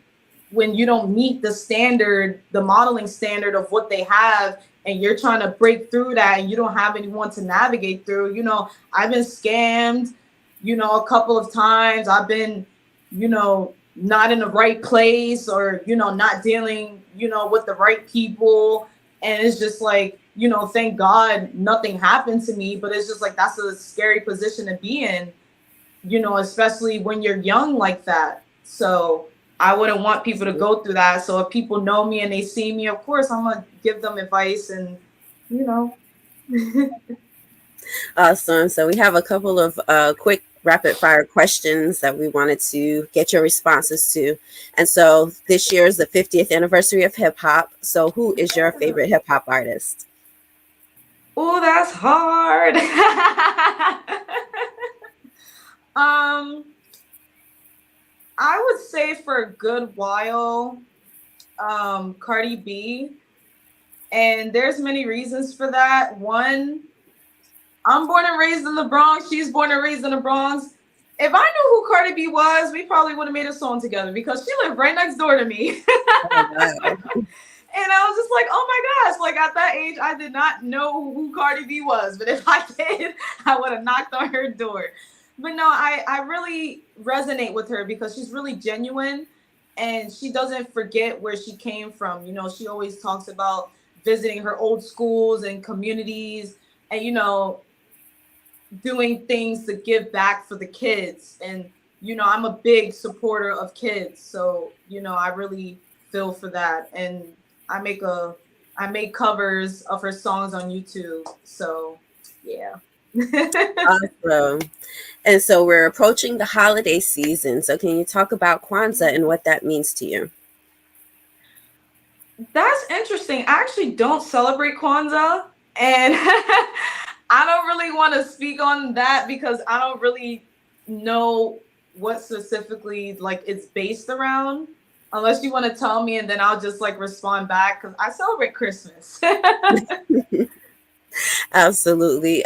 when you don't meet the standard, the modeling standard of what they have, and you're trying to break through that, and you don't have anyone to navigate through. I've been scammed, a couple of times. I've been, not in the right place, or, not dealing, with the right people. And it's just like, thank God nothing happened to me, but it's just like, that's a scary position to be in, especially when you're young like that. So I wouldn't want people to go through that. So if people know me and they see me, of course, I'm going to give them advice and, Awesome. So we have a couple of quick rapid fire questions that we wanted to get your responses to. And so this year is the 50th anniversary of hip hop. So who is your favorite hip hop artist? Oh, that's hard. I would say for a good while, Cardi B. And there's many reasons for that. One, I'm born and raised in the Bronx. She's born and raised in the Bronx. If I knew who Cardi B was, we probably would have made a song together, because she lived right next door to me. And I was just like, oh my gosh, like at that age, I did not know who Cardi B was. But if I did, I would have knocked on her door. But no, I really resonate with her because she's really genuine and she doesn't forget where she came from. You know, she always talks about visiting her old schools and communities and, you know, doing things to give back for the kids. And, you know, I'm a big supporter of kids. So, you know, I really feel for that. And I make covers of her songs on YouTube. So, yeah. Awesome. And so we're approaching the holiday season. So can you talk about Kwanzaa and what that means to you? That's interesting. I actually don't celebrate Kwanzaa. And I don't really want to speak on that because I don't really know what specifically like it's based around. Unless you want to tell me, and then I'll just like respond back because I celebrate Christmas. Absolutely.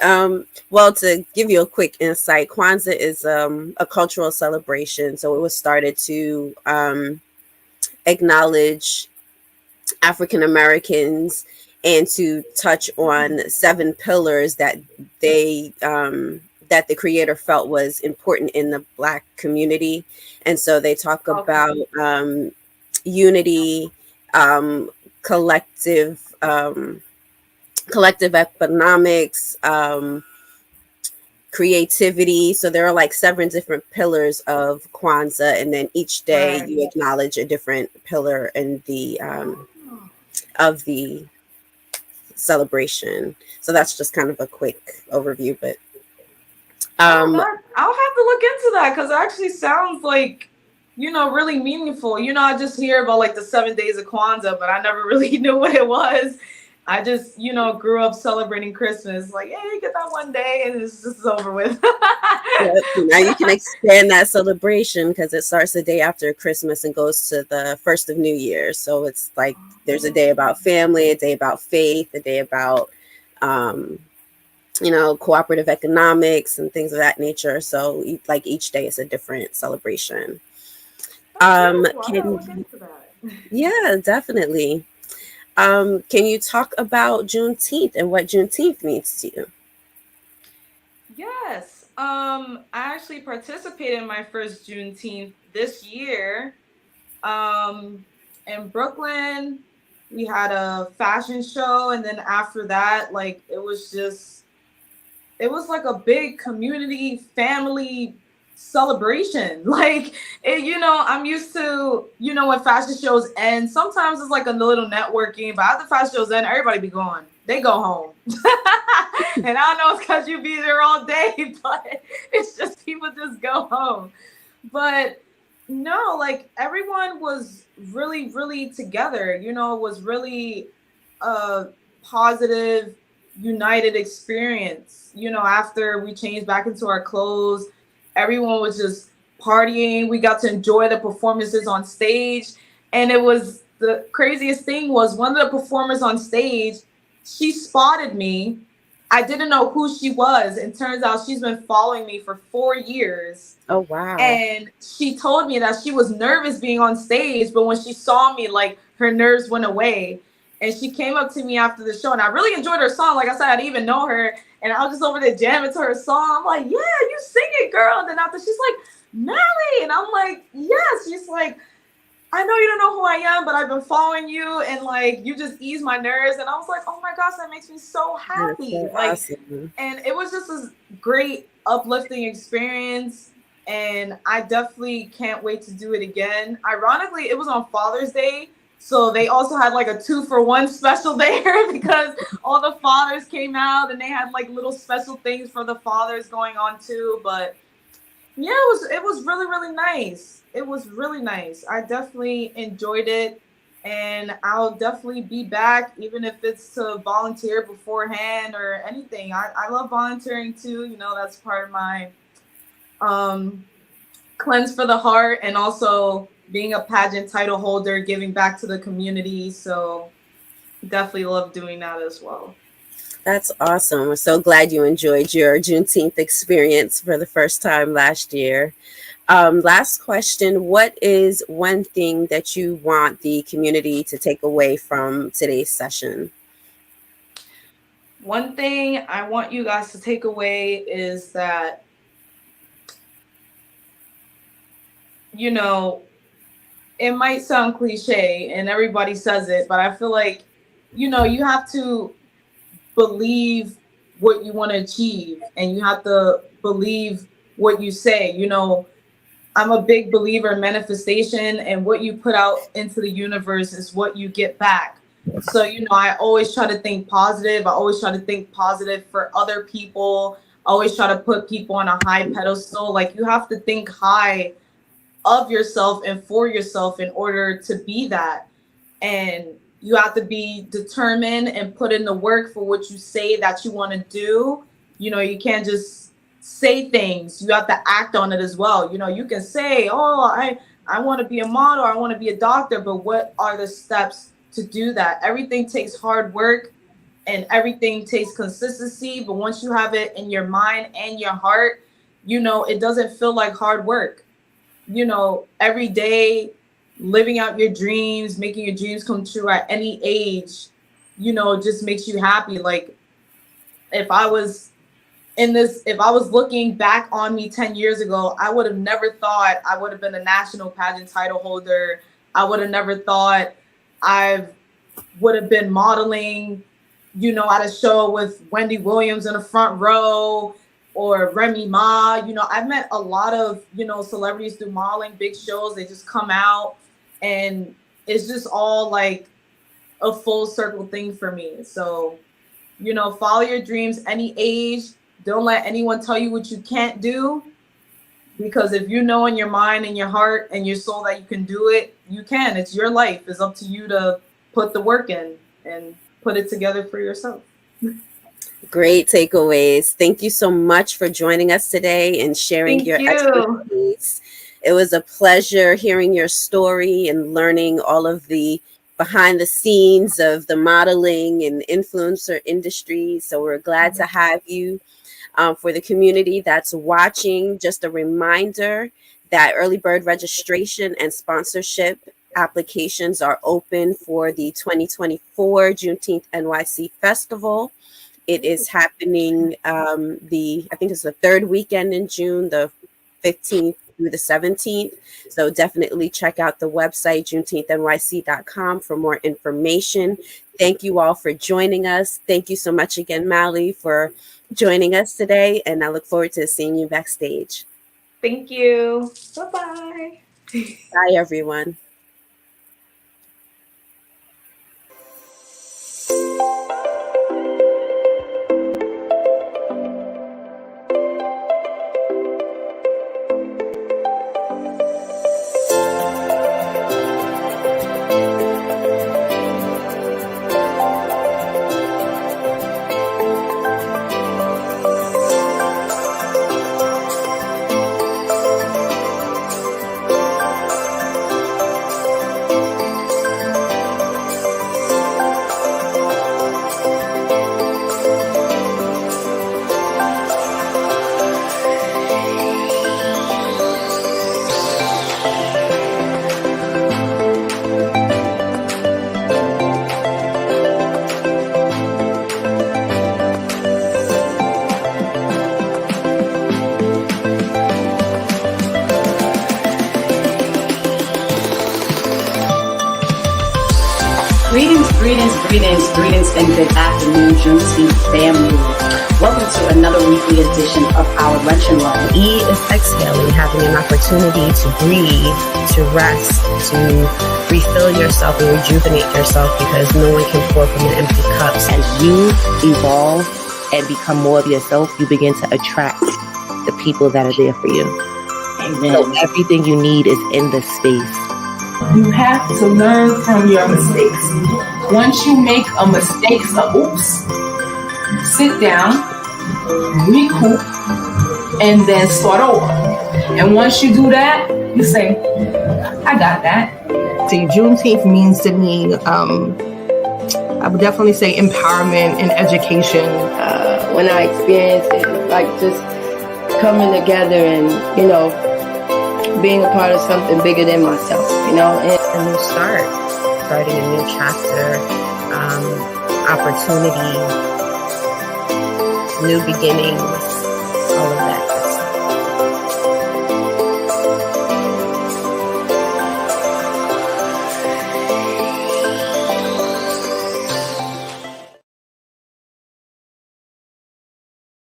Well, to give you a quick insight, Kwanzaa is a cultural celebration. So it was started to acknowledge African Americans and to touch on 7 pillars that that the creator felt was important in the Black community. And so they talk about unity, collective economics, creativity. So there are like 7 different pillars of Kwanzaa, and then each day you acknowledge a different pillar in the of the celebration. So that's just kind of a quick overview, but I'll have to look into that because it actually sounds like, you know, really meaningful. You know, I just hear about like the 7 days of Kwanzaa, but I never really knew what it was. I just, you know, grew up celebrating Christmas. Like, hey, get that one day and it's just over with. Now you can expand that celebration because it starts the day after Christmas and goes to the first of New Year. So it's like there's a day about family, a day about faith, a day about, you know, cooperative economics and things of that nature. So like each day is a different celebration. Yeah, definitely. Can you talk about Juneteenth and what Juneteenth means to you? Yes. I actually participated in my first Juneteenth this year. In Brooklyn, we had a fashion show, and then after that, like it was like a big community family celebration. Like you know, I'm used to, you know, when fashion shows end, sometimes it's like a little networking, but after fashion shows end, everybody be gone. They go home. And I don't know, it's because you be there all day, but it's just people just go home. But no, like everyone was really, really together. You know, it was really a positive, united experience. You know, after we changed back into our clothes, everyone was just partying. We got to enjoy the performances on stage. And it was the craziest thing was one of the performers on stage, she spotted me. I didn't know who she was. And turns out she's been following me for 4 years. Oh, wow. And she told me that she was nervous being on stage, but when she saw me, like her nerves went away. And she came up to me after the show, and I really enjoyed her song. Like I said, I didn't even know her. And I was just over there jamming to her song. I'm like, yeah, you sing it, girl. And then after, she's like, Nelly. And I'm like, yes. She's like, I know you don't know who I am, but I've been following you. And like, you just ease my nerves. And I was like, oh my gosh, that makes me so happy. So like, awesome. And it was just a great, uplifting experience. And I definitely can't wait to do it again. Ironically, it was on Father's Day. So they also had like a 2-for-1 special there because all the fathers came out and they had like little special things for the fathers going on too. But yeah, it was really, really nice. It was really nice. I definitely enjoyed it, and I'll definitely be back, even if it's to volunteer beforehand or anything. I love volunteering too. You know, that's part of my cleanse for the heart, and also being a pageant title holder, giving back to the community. So definitely love doing that as well. That's awesome. We're so glad you enjoyed your Juneteenth experience for the first time last year. Last question. What is one thing that you want the community to take away from today's session? One thing I want you guys to take away is that, you know, it might sound cliche and everybody says it, but I feel like, you know, you have to believe what you want to achieve and you have to believe what you say. You know, I'm a big believer in manifestation, and what you put out into the universe is what you get back. So, you know, I always try to think positive. I always try to think positive for other people. I always try to put people on a high pedestal. Like, you have to think high of yourself and for yourself in order to be that. And you have to be determined and put in the work for what you say that you want to do. You know, you can't just say things. You have to act on it as well. You know, you can say, oh, I want to be a model, I want to be a doctor, but what are the steps to do that? Everything takes hard work and everything takes consistency. But once you have it in your mind and your heart, you know, it doesn't feel like hard work. You know, every day, living out your dreams, making your dreams come true at any age, you know, just makes you happy. Like, if I was looking back on me 10 years ago, I would have never thought I would have been a national pageant title holder. I would have never thought I would have been modeling, you know, at a show with Wendy Williams in the front row, or Remy Ma. You know, I've met a lot of, you know, celebrities through modeling, big shows. They just come out and it's just all like a full circle thing for me. So, you know, follow your dreams any age. Don't let anyone tell you what you can't do, because if you know in your mind and your heart and your soul that you can do it, you can. It's your life. It's up to you to put the work in and put it together for yourself. Great takeaways. Thank you so much for joining us today and sharing your expertise. It was a pleasure hearing your story and learning all of the behind the scenes of the modeling and influencer industry. So we're glad to have you. For the community that's watching, just a reminder that early bird registration and sponsorship applications are open for the 2024 Juneteenth NYC Festival. It is happening I think it's the third weekend in June, the 15th through the 17th. So definitely check out the website, juneteenthnyc.com, for more information. Thank you all for joining us. Thank you so much again, Mally, for joining us today. And I look forward to seeing you backstage. Thank you. Bye-bye. Bye, everyone. Greetings and good afternoon, Juneteenth family. Welcome to another weekly edition of our Lunch and Learn. E is exhaling, having an opportunity to breathe, to rest, to refill yourself and rejuvenate yourself, because no one can pour from an empty cup. As you evolve and become more of yourself, you begin to attract the people that are there for you. Amen. So everything you need is in this space. You have to learn from your mistakes. Once you make a mistake, sit down, recoup, and then start over. And once you do that, you say, I got that. See, Juneteenth means to me, I would definitely say empowerment and education. When I experienced it, it's like just coming together and, you know, being a part of something bigger than myself, you know. And A new start, starting a new chapter, opportunity, new beginnings, all of that.